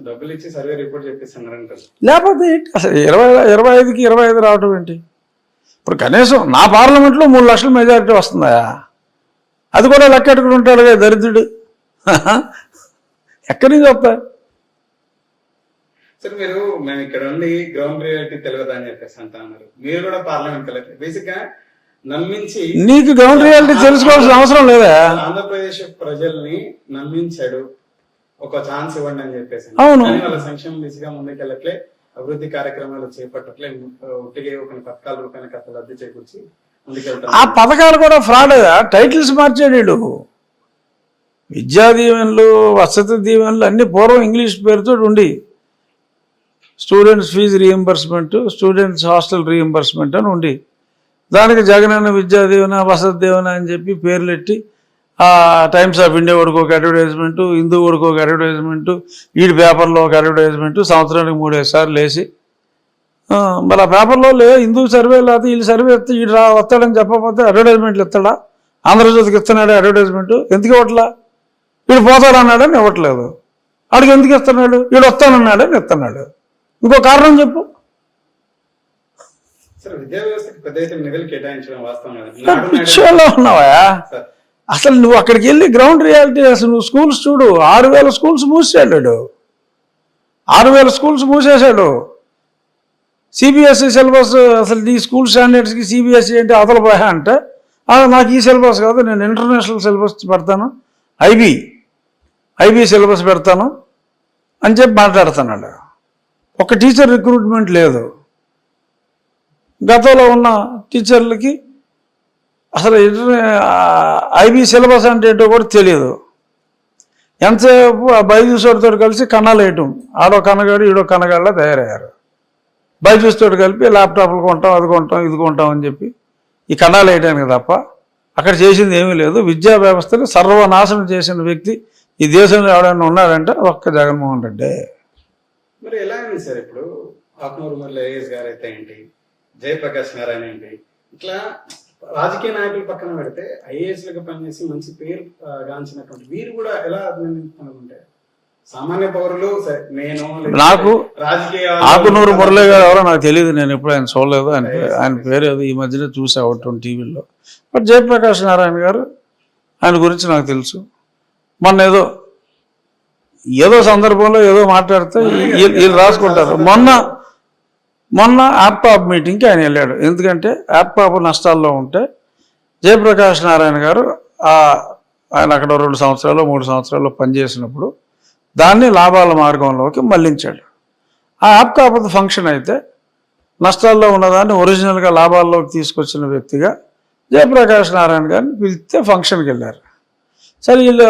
డబ్బులు ఇచ్చి survey report చెప్పిస్తున్నారంటారు. లేకపోతే ఏంటి అసలు 25కి 25 రావటం ఏంటి? ఇప్పుడు కనీసం నా పార్లమెంట్లో 3 లక్షల మెజారిటీ వస్తుందా? అది కూడా లెక్కెట్టుకుని ఉంటాడు కదా దరిద్రుడు. ఎక్కడి నుంచి వస్తాయి? సార్ మీరు మేము ఇక్కడ ఉండి గ్రౌండ్ రియాలిటీ తెలియదు అని చెప్పేసి అంటున్నారు. మీరు కూడా పార్లమెంట్ వెళ్ళారు. బేసిక్ గా నమ్మించి నీకు గ్రౌండ్ రియాలిటీ తెలుసుకోవాల్సిన అవసరం లేదా? ఆంధ్రప్రదేశ్ ప్రజల్ని నమ్మించాడు, ఒక ఛాన్స్ ఇవ్వండి అని చెప్పేసి. అవును, వాళ్ళ సంక్షేమ దిశగా ముందుకెళ్ళట్లే, అభివృద్ధి కార్యక్రమాలు చేపట్టట్లే, ఒట్టిగా ఒక పథకాల రూపాయల కథ లబ్ధి చేకూర్చి ముందుకెళ్తాం. ఆ పథకాలు కూడా ఫ్రాడ్. టైటిల్స్ మార్చాడు. విద్యా దీవెనలు, వసతి దీవెనలు అన్ని పూర్వం ఇంగ్లీష్ పేరుతో ఉండి students fee reimbursement, students hostel reimbursement అని ఉండి దానికి జగనన్న విద్యా దీవెన, వసతి దీవెన అని చెప్పి పేర్లెట్టి టైమ్స్ ఆఫ్ ఇండియా వాడికి ఒక అడ్వర్టైజ్మెంటు, హిందూ వాడికి ఒక అడ్వర్టైజ్మెంటు, ఈడి పేపర్లో ఒక అడ్వర్టైజ్మెంటు సంవత్సరానికి 3-5 సార్లు వేసి మరి ఆ పేపర్లో హిందూ సర్వే లేకపోతే వీళ్ళు సర్వే ఇస్తే ఈడు వస్తాడని చెప్పకపోతే అడ్వర్టైజ్మెంట్లు ఇస్తాడా? ఆంధ్రజ్యోతికి ఇస్తున్నాడు అడ్వర్టైజ్మెంటు, ఎందుకు ఇవ్వట్లా? వీడు పోతాడన్నాడని ఇవ్వట్లేదు. వాడికి ఎందుకు ఇస్తున్నాడు? వీడు వస్తానన్నాడని ఇస్తున్నాడు. ఇంకో కారణం చెప్పు. విద్యా వ్యవస్థకి పెద్ద ఎత్తున నిధులు కేటాయించడం వాస్తవం. పిచ్చోళ్ళ ఉన్నావా అసలు? నువ్వు అక్కడికి వెళ్ళి గ్రౌండ్ రియాలిటీ అసలు నువ్వు స్కూల్స్ చూడు. 6,000 స్కూల్స్ మూసేసాడు. 6,000 స్కూల్స్ మూసేశాడు. సిబిఎస్ఈ సిలబస్ అసలు ఈ స్కూల్ స్టాండర్డ్స్కి సిబిఎస్ఈ అంటే అదల పోయా అంటే నాకు ఈ సిలబస్ కాదు, నేను ఇంటర్నేషనల్ సిలబస్ పెడతాను, ఐబీ సిలబస్ పెడతాను అని చెప్పి మాట్లాడుతున్నాడు. ఒక టీచర్ రిక్రూట్మెంట్ లేదు. గతంలో ఉన్న టీచర్లకి అసలు ఐబీ సిలబస్ అంటే ఏంటో కూడా తెలియదు. ఎంతసేపు ఆ బైజూస్తో కలిసి కన్నాలు వేయటం, ఆడో కన్నగాడు ఈడో కన్నగాడిలా తయారయ్యారు. బైజూస్తో కలిపి ల్యాప్టాప్లు కొంటాం, అది కొంటాం, ఇది కొంటాం అని చెప్పి ఈ కన్నాలు వేయడానికి తప్ప అక్కడ చేసింది ఏమీ లేదు. విద్యా వ్యవస్థని సర్వనాశనం చేసిన వ్యక్తి ఈ దేశంలో ఎవరైనా ఉన్నాడంటే ఒక్క జగన్మోహన్ రెడ్డి. మరి ఎలా అయింది సార్? ఇప్పుడు ఆకునూరు మళ్ళీ ఏఎస్ గారు అయితే ఏంటి, జయప్రకాష్ నారాయణ ఏంటి, ఇట్లా రాజకీయ నాయకుల పక్కన పెడితే ఐఏఎస్లుగా పనిచేసి మంచి పేరు గాంచినటువంటి వీరు కూడా ఎలా అభినందించుకుంటే సామాన్య పౌరులు నాకు ఆకునూరు మురళి గారు ఎవరో నాకు తెలియదు, నేను ఎప్పుడు ఆయన చూడలేదు. ఆయన పేరు ఏదో ఈ మధ్యనే చూసా ఒకటి టీవీలో. బట్ జయప్రకాష్ నారాయణ గారు ఆయన గురించి నాకు తెలుసు. మొన్న ఏదో సందర్భంలో ఏదో మాట్లాడితే వీళ్ళు రాసుకుంటారు. మొన్న యాప్టాప్ మీటింగ్కి ఆయన వెళ్ళాడు. ఎందుకంటే యాప్టాప్ నష్టాల్లో ఉంటే జయప్రకాష్ నారాయణ గారు ఆయన అక్కడ 2 సంవత్సరాలు 3 సంవత్సరాలు పనిచేసినప్పుడు దాన్ని లాభాల మార్గంలోకి మళ్లించాడు. ఆ యాప్టాప్ ఫంక్షన్ అయితే నష్టాల్లో ఉన్నదాన్ని ఒరిజినల్గా లాభాల్లోకి తీసుకొచ్చిన వ్యక్తిగా జయప్రకాష్ నారాయణ గారిని పిలిస్తే ఫంక్షన్కి వెళ్ళారు. సరే వీళ్ళు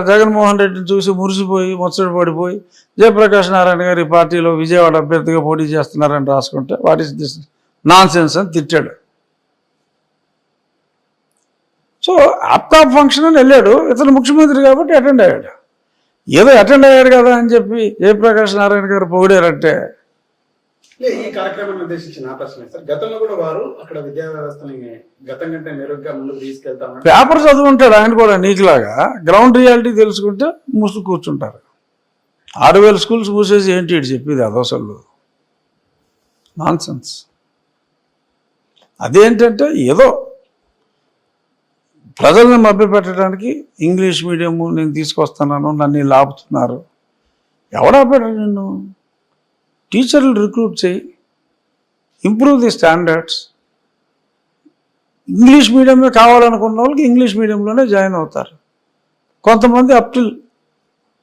జగన్మోహన్ రెడ్డిని చూసి మురిసిపోయి ముచ్చట పడిపోయి జయప్రకాష్ నారాయణ గారు ఈ పార్టీలో విజయవాడ అభ్యర్థిగా పోటీ చేస్తున్నారని రాసుకుంటే what is this non sense అని తిట్టాడు. సో యాప్టాప్ ఫంక్షన్ అని వెళ్ళాడు. ఇతను ముఖ్యమంత్రి కాబట్టి అటెండ్ అయ్యాడు. ఏదో అటెండ్ అయ్యాడు కదా అని చెప్పి జయప్రకాష్ నారాయణ గారు పొగిడారంటే ఈ కార్యక్రమాన్ని ఉద్దేశించి నా ప్రశ్న సార్, గతంలో కూడా వారు అక్కడ విద్యా వ్యవస్థని గతం కంటే మెరుగ్గా ముందుకు తీసుకెళ్తాం. పేపర్ చదువుకుంటాడు ఆయన కూడా నీకులాగా. గ్రౌండ్ రియాలిటీ తెలుసుకుంటే ముసుగు కూర్చుంటారు. 6,000 స్కూల్స్ మూసేసి ఏంటి చెప్పేది అదోసలు నాన్ సెన్స్. అదేంటంటే ఏదో ప్రజల్ని మభ్యపెట్టడానికి ఇంగ్లీష్ మీడియం నేను తీసుకొస్తున్నాను, నన్ను లాపుతున్నారు. ఎవడాపాడు నిన్ను? టీచర్లు రిక్రూట్ చేయి, ఇంప్రూవ్ ది స్టాండర్డ్స్. ఇంగ్లీష్ మీడియమే కావాలనుకున్న వాళ్ళకి ఇంగ్లీష్ మీడియంలోనే జాయిన్ అవుతారు. కొంతమంది అప్ టిల్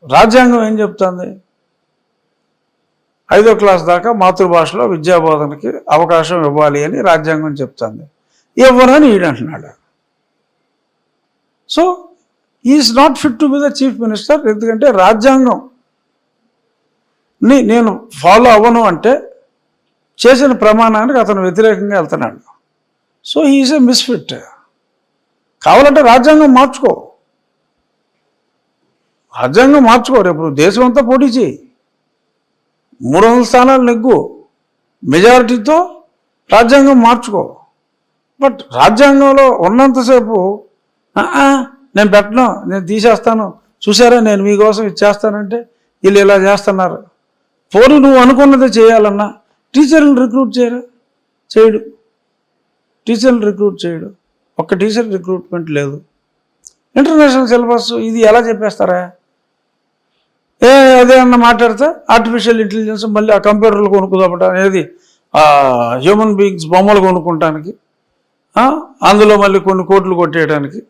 రాజ్యాంగం ఏం చెప్తుంది, 5వ క్లాస్ దాకా మాతృభాషలో విద్యాబోధనకి అవకాశం ఇవ్వాలి అని రాజ్యాంగం చెప్తుంది. ఇవ్వరని ఈడంటున్నాడు. So is not fit to be the chief minister. ఎందుకంటే రాజ్యాంగం నేను ఫాలో అవ్వను అంటే చేసిన ప్రమాణానికి అతను వ్యతిరేకంగా వెళ్తున్నాడు. సో హీఈస్ ఏ మిస్ఫిట్. కావాలంటే రాజ్యాంగం మార్చుకో, రేపు దేశం అంతా పోటీ చేయి, 300 స్థానాలు నెగ్గు, మెజారిటీతో రాజ్యాంగం మార్చుకో. బట్ రాజ్యాంగంలో ఉన్నంతసేపు నేను పెట్టను, నేను తీసేస్తాను, చూసారా నేను మీకోసం ఇచ్చేస్తానంటే వీళ్ళు ఇలా చేస్తున్నారు. పోనీ నువ్వు అనుకున్నదే చేయాలన్నా టీచర్ని రిక్రూట్ చేయరా? చేయడు. టీచర్ని రిక్రూట్ చేయడు. ఒక్క టీచర్ రిక్రూట్మెంట్ లేదు. ఇంటర్నేషనల్ సిలబస్ ఇది ఎలా చెప్పేస్తారా? అదే అన్న మాట్లాడితే ఆర్టిఫిషియల్ ఇంటెలిజెన్స్ మళ్ళీ ఆ కంప్యూటర్లు కొనుక్కోదపట అనేది హ్యూమన్ బీయింగ్స్ బొమ్మలు కొనుక్కుంటానికి, అందులో మళ్ళీ కొన్ని కోట్లు కొట్టేయడానికి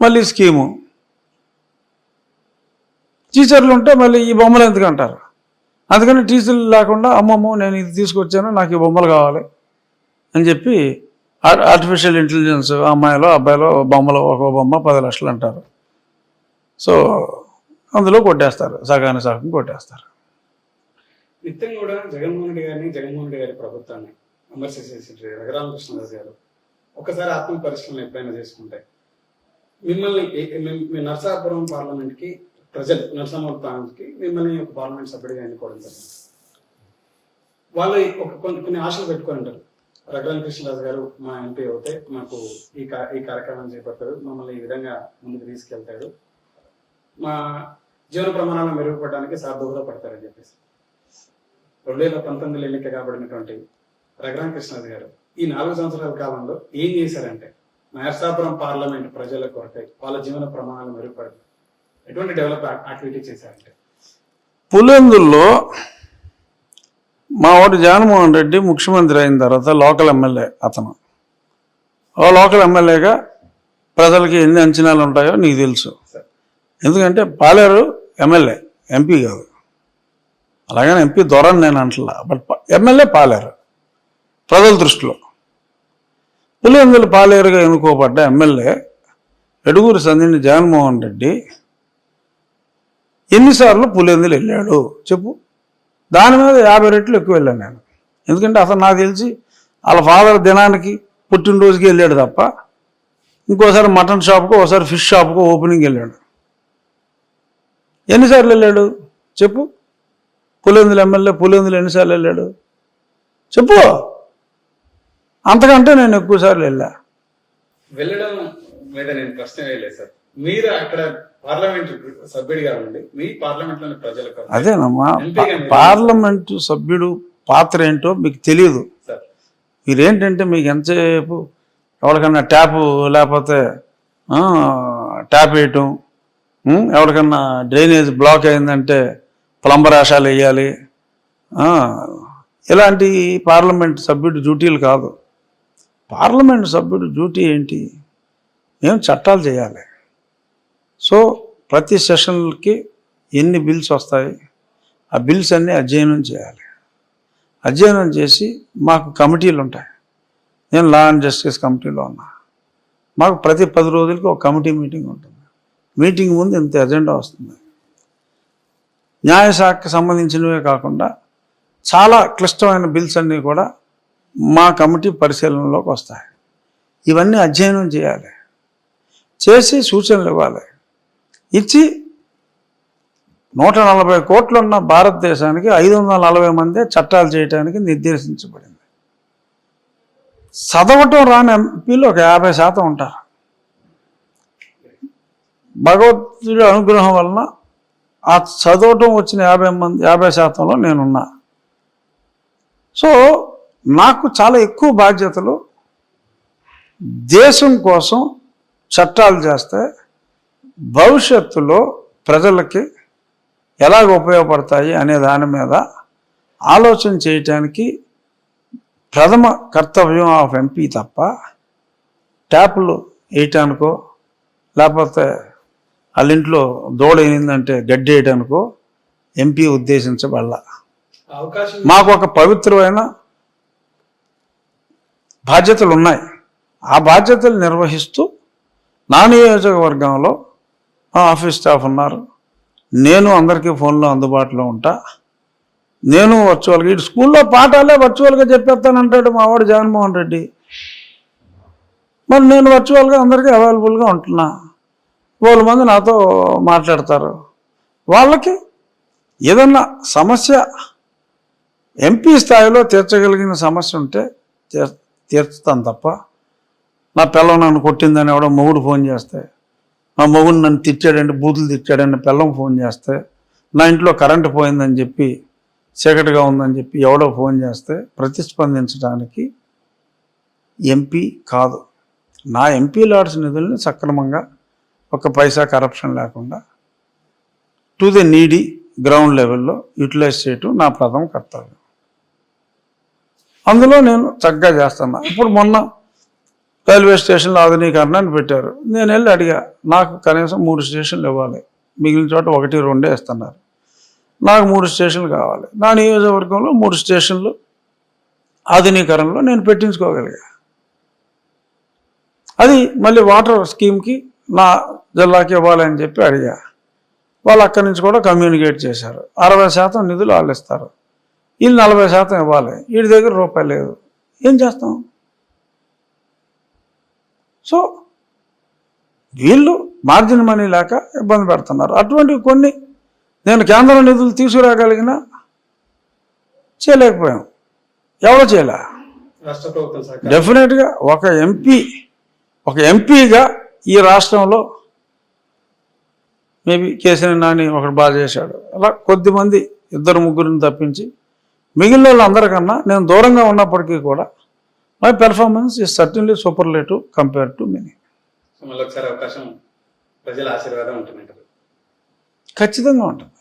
మళ్ళీ స్కీము. టీచర్లు ఉంటే మళ్ళీ ఈ బొమ్మలు ఎందుకు అంటారు? అందుకని టీచర్లు లేకుండా అమ్మమ్మ నేను ఇది తీసుకొచ్చాను నాకు ఈ బొమ్మలు కావాలి అని చెప్పి ఆర్టిఫిషియల్ ఇంటెలిజెన్స్ అమ్మాయిలో అబ్బాయిలో బొమ్మలు ఒక బొమ్మ 10 లక్షలు అంటారు. సో అందులో కొట్టేస్తారు, సగానికి సగం కొట్టేస్తారు. నిత్యం కూడా జగన్మోహన్ రెడ్డి గారిని, జగన్మోహన్ రెడ్డి గారి ప్రభుత్వాన్ని విమర్శించేసి రఘురామకృష్ణరాజు గారు ఒకసారి ఆత్మ పరిశీలన ఎప్పుడైనా చేసుకుంటే మిమ్మల్ని మీ నరసాపురం పార్లమెంట్కి ప్రజలు నరసాపురం ప్రాంతానికి మిమ్మల్ని ఒక పార్లమెంట్ సభ్యుడిగా ఎన్నుకోవడం జరిగింది. వాళ్ళు కొన్ని ఆశలు పెట్టుకొని ఉంటారు. రఘురామకృష్ణరాజు గారు మా ఎంపీ అవుతే మాకు ఈ కార్యక్రమాన్ని చేపడతాడు, మమ్మల్ని ఈ విధంగా ముందుకు తీసుకెళ్తాడు, మా జీవన ప్రమాణాలను మెరుగుపడడానికి దోహదపడతారని చెప్పేసి 2019లో ఎన్నిక కాబడినటువంటి రఘురామకృష్ణరాజు గారు ఈ 4 సంవత్సరాల కాలంలో ఏం చేశారంటే నరసాపురం పార్లమెంట్ ప్రజల కొరకై వాళ్ళ జీవన ప్రమాణాలు మెరుగుపడతారు ఎటువంటి డెవలప్ యాక్టివిటీ చేశారంటే? పులివెందుల్లో మా వాడు జగన్మోహన్ రెడ్డి ముఖ్యమంత్రి అయిన తర్వాత లోకల్ ఎమ్మెల్యే అతను. లోకల్ ఎమ్మెల్యేగా ప్రజలకి ఎన్ని అంచనాలు ఉంటాయో నీకు తెలుసు. ఎందుకంటే పాలేరు ఎమ్మెల్యే, ఎంపీ కాదు. అలాగని ఎంపీ దొరని నేను అంటలా, బట్ ఎమ్మెల్యే పాలేరు ప్రజల దృష్టిలో. పులివెందులు పాలేరుగా ఎన్నుకోబడ్డ ఎమ్మెల్యే ఎడుగురు సంధిని జగన్మోహన్ రెడ్డి ఎన్నిసార్లు పులివెందులు వెళ్ళాడు చెప్పు? దాని మీద 50 రెట్లు ఎక్కువ వెళ్ళాను నేను. ఎందుకంటే అతను నాకు తెలిసి వాళ్ళ ఫాదర్ దినానికి పుట్టినరోజుకి వెళ్ళాడు తప్ప ఇంకోసారి మటన్ షాప్కో ఒకసారి ఫిష్ షాప్కో ఓపెనింగ్ వెళ్ళాడు. ఎన్నిసార్లు వెళ్ళాడు చెప్పు? పులివెందులు ఎమ్మెల్యే పులివెందులు ఎన్నిసార్లు వెళ్ళాడు చెప్పు? అంతకంటే నేను ఎక్కువసార్లు వెళ్ళడం మీద నేను ప్రశ్న వేయలేదు సార్. మీరు అక్కడ పార్లమెంట్ సభ్యుడిగా ఉండి మీ పార్లమెంట్ లోని ప్రజలకు అదేనమ్మా, పార్లమెంటు సభ్యుడు పాత్ర ఏంటో మీకు తెలియదు. మీరేంటంటే మీకు ఎంతసేపు ఎవరికన్నా ట్యాప్ లేకపోతే ట్యాప్ వేయటం, ఎవరికన్నా డ్రైనేజ్ బ్లాక్ అయిందంటే ప్లంబర్ ఆశాలు వేయాలి, ఇలాంటి పార్లమెంట్ సభ్యుడి డ్యూటీలు కాదు. పార్లమెంట్ సభ్యుడి డ్యూటీ ఏంటి? మేము చట్టాలు చేయాలి. సో ప్రతి సెషన్లకి ఎన్ని బిల్స్ వస్తాయి ఆ బిల్స్ అన్నీ అధ్యయనం చేయాలి. అధ్యయనం చేసి మాకు కమిటీలు ఉంటాయి. నేను లా అండ్ జస్టిస్ కమిటీలో ఉన్నా. మాకు ప్రతి 10 రోజులకి ఒక కమిటీ మీటింగ్ ఉంటుంది. మీటింగ్ ముందు ఇంత ఎజెండా వస్తుంది. న్యాయశాఖకి సంబంధించినవే కాకుండా చాలా క్లిష్టమైన బిల్స్ అన్నీ కూడా మా కమిటీ పరిశీలనలోకి వస్తాయి. ఇవన్నీ అధ్యయనం చేయాలి, చేసి సూచనలు ఇవ్వాలి. ఇచ్చి 140 కోట్లున్న భారతదేశానికి 540 మందే చట్టాలు చేయడానికి నిర్దేశించబడింది. చదవటం రాని ఎంపీలు ఒక 50% ఉంటారు. భగవద్గీత అనుగ్రహం వలన ఆ చదవటం వచ్చిన 50%లో నేనున్నా. సో నాకు చాలా ఎక్కువ బాధ్యతలు. దేశం కోసం చట్టాలు చేస్తే భవిష్యత్తులో ప్రజలకి ఎలాగ ఉపయోగపడతాయి అనే దాని మీద ఆలోచన చేయటానికి ప్రథమ కర్తవ్యం ఆఫ్ ఎంపీ తప్ప ట్యాపులు వేయటానికో లేకపోతే వాళ్ళ ఇంట్లో దూడ అయినందంటే గడ్డి వేయడానికో ఎంపీ ఉద్దేశించబడాల. మాకు ఒక పవిత్రమైన బాధ్యతలు ఉన్నాయి. ఆ బాధ్యతలు నిర్వహిస్తూ నా నియోజకవర్గంలో మా ఆఫీస్ స్టాఫ్ ఉన్నారు. నేను అందరికీ ఫోన్లో అందుబాటులో ఉంటా. నేను వర్చువల్గా ఇటు స్కూల్లో పాఠాలే వర్చువల్గా చెప్పేస్తానంటాడు మా వాడు జగన్మోహన్ రెడ్డి. మరి నేను వర్చువల్గా అందరికీ అవైలబుల్గా ఉంటున్నా. 100 మంది నాతో మాట్లాడతారు. వాళ్ళకి ఏదన్నా సమస్య ఎంపీ స్థాయిలో తీర్చగలిగిన సమస్య ఉంటే తీర్చుతాను తప్ప నా పిల్లం నన్ను కొట్టిందని ఎవడో మొగుడు ఫోన్ చేస్తే, నా మొగుడు నన్ను తిట్టాడంటే బూతులు తిట్టాడని పిల్లం ఫోన్ చేస్తే నా ఇంట్లో కరెంటు పోయిందని చెప్పి చీకటిగా ఉందని చెప్పి ఎవడో ఫోన్ చేస్తే ప్రతిస్పందించడానికి ఎంపీ కాదు. నా ఎంపీ లాడ్స్ నిధుల్ని సక్రమంగా ఒక పైసా కరప్షన్ లేకుండా టు ది నీడీ గ్రౌండ్ లెవెల్లో యూటిలైజ్ చేయటం నా ప్రథమ కర్తవ్యం. అందులో నేను చక్కగా చేస్తున్నా. ఇప్పుడు మొన్న రైల్వే స్టేషన్లో ఆధునీకరణ అని పెట్టారు. నేను వెళ్ళి అడిగా, నాకు కనీసం 3 స్టేషన్లు ఇవ్వాలి, మిగిలిన చోట 1, 2 ఇస్తున్నారు, నాకు 3 స్టేషన్లు కావాలి. నా నియోజకవర్గంలో 3 స్టేషన్లు ఆధునీకరణలో నేను పెట్టించుకోగలిగా. అది మళ్ళీ వాటర్ స్కీమ్కి నా జిల్లాకి ఇవ్వాలి అని చెప్పి అడిగా. వాళ్ళు అక్కడి నుంచి కూడా కమ్యూనికేట్ చేశారు. 60% నిధులు వాళ్ళు ఇస్తారు, వీళ్ళు 40% ఇవ్వాలి, వీడి దగ్గర రూపాయి లేదు, ఏం చేస్తాం? సో వీళ్ళు మార్జిన్ మనీ లేక ఇబ్బంది పెడుతున్నారు. అటువంటివి కొన్ని నేను కేంద్ర నిధులు తీసుకురాగలిగినా చేయలేకపోయాం. ఎవరో చేయలే. రాష్ట్ర ప్రభుత్వం సహకారం డెఫినెట్గా ఒక ఎంపీగా ఈ రాష్ట్రంలో మేబీ కేసీఆర్ నాని ఒకటి బాగా చేశాడు. అలా కొద్దిమంది 2, 3 తప్పించి మిగిలిన వాళ్ళందరికన్నా నేను దూరంగా ఉన్నప్పటికీ కూడా my performance is certainly superlative compare to many. మళ్ళీ ఒకసారి అవకాశం ప్రజల ఆశీర్వాదం ఉంటుందంటారు. ఖచ్చితంగా ఉంటుంది.